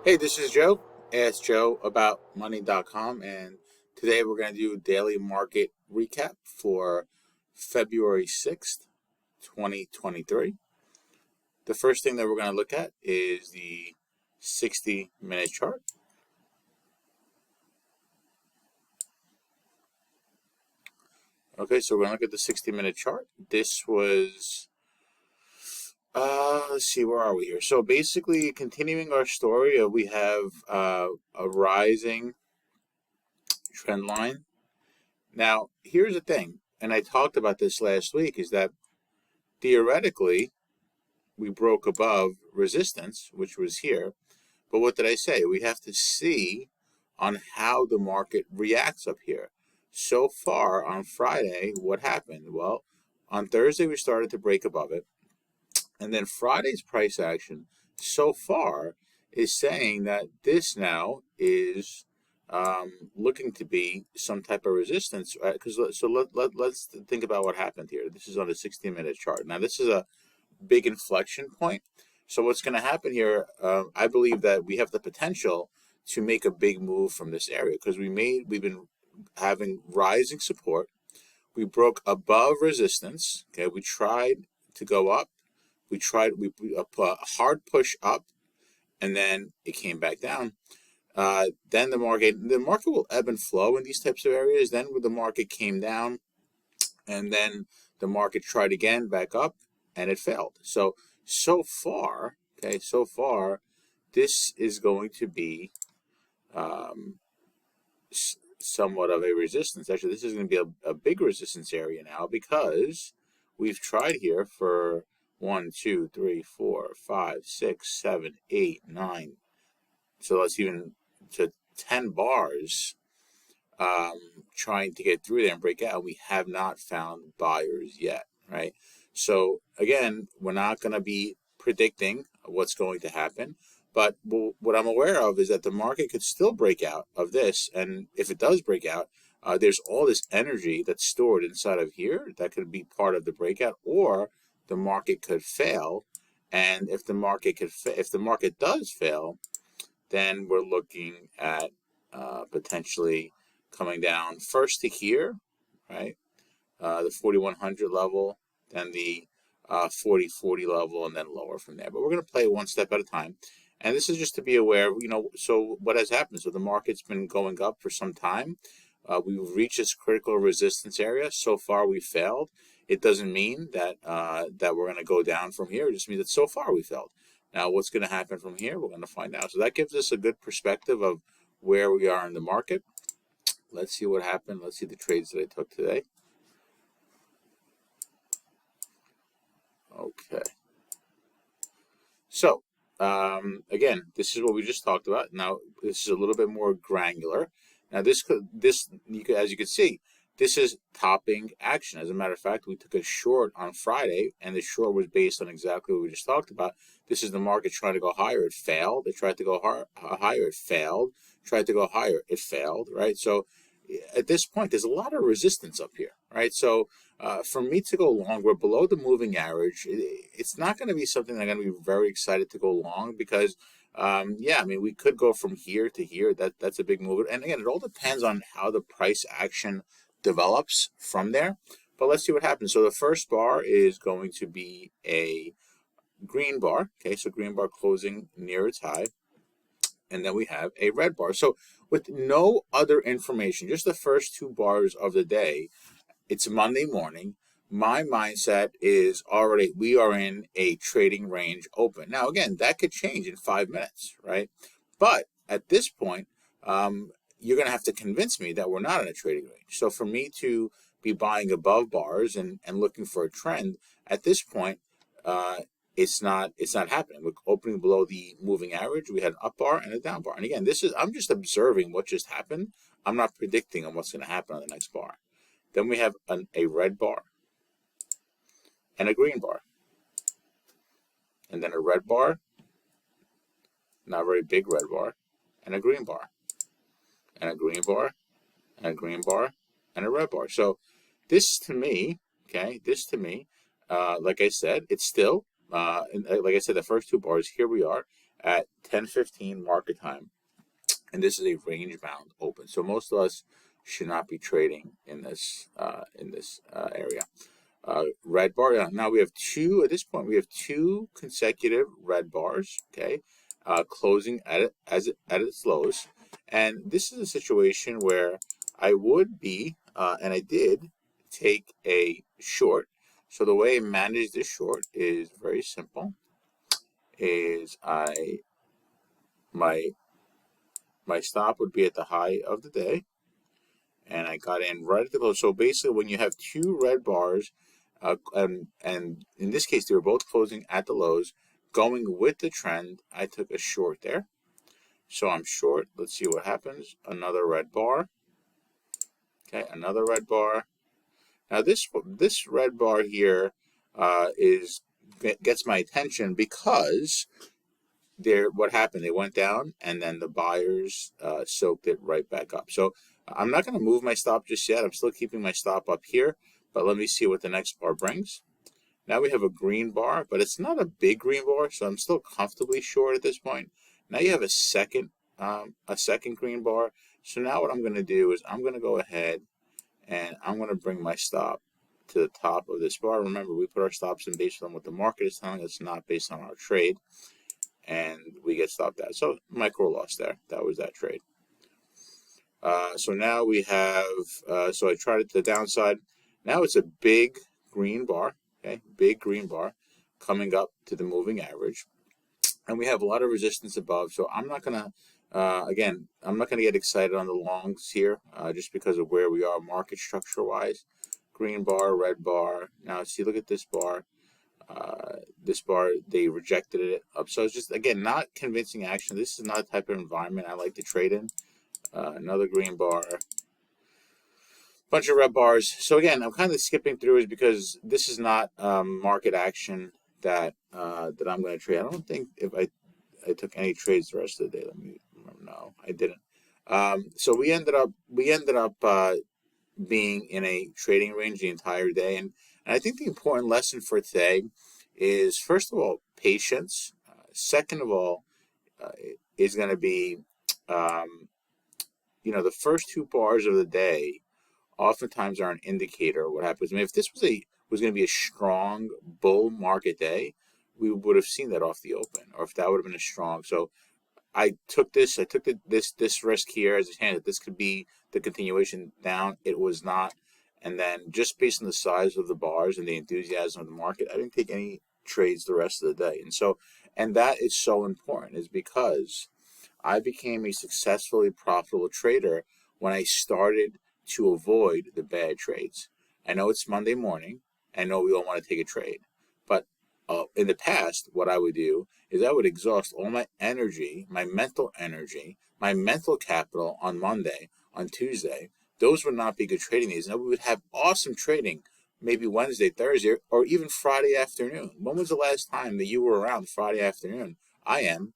Hey, this is Joe. Ask Joe about money.com, and today we're going to do a daily market recap for February 6th, 2023. The first thing that we're going to look at is the 60-minute chart. Okay, so we're going to look at the 60-minute chart. This was, let's see, where are we here? So basically, continuing our story, we have a rising trend line. Now, here's the thing, and I talked about this last week, is that theoretically we broke above resistance, which was here. But what did I say? We have to see on how the market reacts up here. So far on Friday, what happened? Well, on Thursday we started to break above it. And then Friday's price action so far is saying that this now is looking to be some type of resistance. Let's think about what happened here. This is on a 60-minute chart. Now, this is a big inflection point. So what's going to happen here, I believe that we have the potential to make a big move from this area because we've been having rising support. We broke above resistance. Okay, we tried to go up. We put a hard push up, and then it came back down. Then the market will ebb and flow in these types of areas. Then the market came down, and then the market tried again back up, and it failed. So far, this is going to be somewhat of a resistance. Actually, this is going to be a big resistance area now because we've tried here for 1, 2, 3, 4, 5, 6, 7, 8, 9. So let's even to 10 bars trying to get through there and break out. We have not found buyers yet, right? So again, we're not going to be predicting what's going to happen. But what I'm aware of is that the market could still break out of this. And if it does break out, there's all this energy that's stored inside of here that could be part of the breakout, or the market could fail. And if the market does fail, then we're looking at potentially coming down first to here, right? The 4100 level, then the 4040 level, and then lower from there. But we're going to play one step at a time. And this is just to be aware, so what has happened? So the market's been going up for some time. We've reached this critical resistance area. So far, we failed. It doesn't mean that that we're going to go down from here. It just means that so far we failed. Now, what's going to happen from here? We're going to find out. So that gives us a good perspective of where we are in the market. Let's see what happened. Let's see the trades that I took today. Okay. So, again, this is what we just talked about. Now, this is a little bit more granular. Now, as you can see, this is topping action. As a matter of fact, we took a short on Friday, and the short was based on exactly what we just talked about. This is the market trying to go higher. It failed. It tried to go higher. It failed. Tried to go higher. It failed, right? So at this point, there's a lot of resistance up here, right? So for me to go long, we're below the moving average. It's not going to be something that I'm going to be very excited to go long because, yeah, I mean, we could go from here to here. That's a big move. And again, it all depends on how the price action develops from there. But let's see what happens. So the first bar is going to be a green bar. Okay, so green bar closing near its high. And then we have a red bar. So with no other information, just the first two bars of the day, it's Monday morning. My mindset is already we are in a trading range open. Now, again, that could change in 5 minutes, right? But at this point, you're going to have to convince me that we're not in a trading range. So for me to be buying above bars and looking for a trend, at this point, it's not happening. We're opening below the moving average. We had an up bar and a down bar. And again, I'm just observing what just happened. I'm not predicting on what's going to happen on the next bar. Then we have a red bar and a green bar. And then a red bar, not a very big red bar, and a green bar. And a green bar, and a green bar, and a red bar. So this to me, like I said, it's still, like I said, the first two bars, here we are. at 10:15 market time, and this is a range bound open. So most of us should not be trading in this area. Red bar. Now we have two. At this point, we have two consecutive red bars. Okay, closing at its lows, and this is a situation where I would be, and I did take a short. So the way I manage this short is very simple. Is my stop would be at the high of the day, and I got in right at the close. So basically, when you have two red bars, and in this case, they were both closing at the lows, going with the trend, I took a short there. So I'm short. Let's see what happens. Another red bar. Okay, another red bar. Now this red bar here gets my attention because what happened? They went down, and then the buyers soaked it right back up. So I'm not going to move my stop just yet. I'm still keeping my stop up here, but let me see what the next bar brings. Now we have a green bar, but it's not a big green bar, so I'm still comfortably short at this point. Now you have a second green bar. So now what I'm going to do is I'm going to go ahead and I'm going to bring my stop to the top of this bar. Remember, we put our stops in based on what the market is telling us, not based on our trade. And we get stopped at. So micro loss there. That was that trade. So now we have, so I tried it to the downside. Now it's a big green bar, okay, big green bar coming up to the moving average. And we have a lot of resistance above. So I'm not going to, again, I'm not going to get excited on the longs here just because of where we are market structure wise. Green bar, red bar. Now see, look at this bar. This bar, they rejected it up. So it's just, again, not convincing action. This is not the type of environment I like to trade in. Another green bar, bunch of red bars. So again, I'm kind of skipping through is because this is not market action that that I'm going to trade. I don't think if I took any trades the rest of the day. Let me remember. No, I didn't. So we ended up being in a trading range the entire day, and I think the important lesson for today is, first of all, patience. Second of all, is going to be, the first two bars of the day oftentimes are an indicator of what happens. I mean, if this was going to be a strong bull market day, we would have seen that off the open, or if that would have been a strong. So I took this risk here as a hand that this could be the continuation down. It was not. And then just based on the size of the bars and the enthusiasm of the market, I didn't take any trades the rest of the day. And that is so important, is because I became a successfully profitable trader when I started to avoid the bad trades. I know it's Monday morning. I know we all want to take a trade. But in the past, what I would do is I would exhaust all my energy, my mental energy, my mental capital on Monday, on Tuesday. Those would not be good trading days. Now we would have awesome trading maybe Wednesday, Thursday, or even Friday afternoon. When was the last time that you were around Friday afternoon? I am,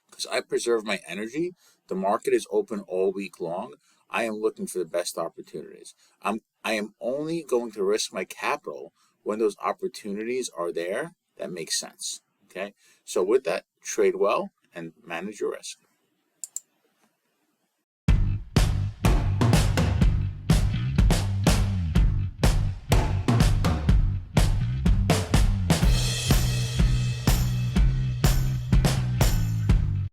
because I preserve my energy. The market is open all week long. I am looking for the best opportunities. I am only going to risk my capital when those opportunities are there that make sense. Okay? So with that, trade well and manage your risk.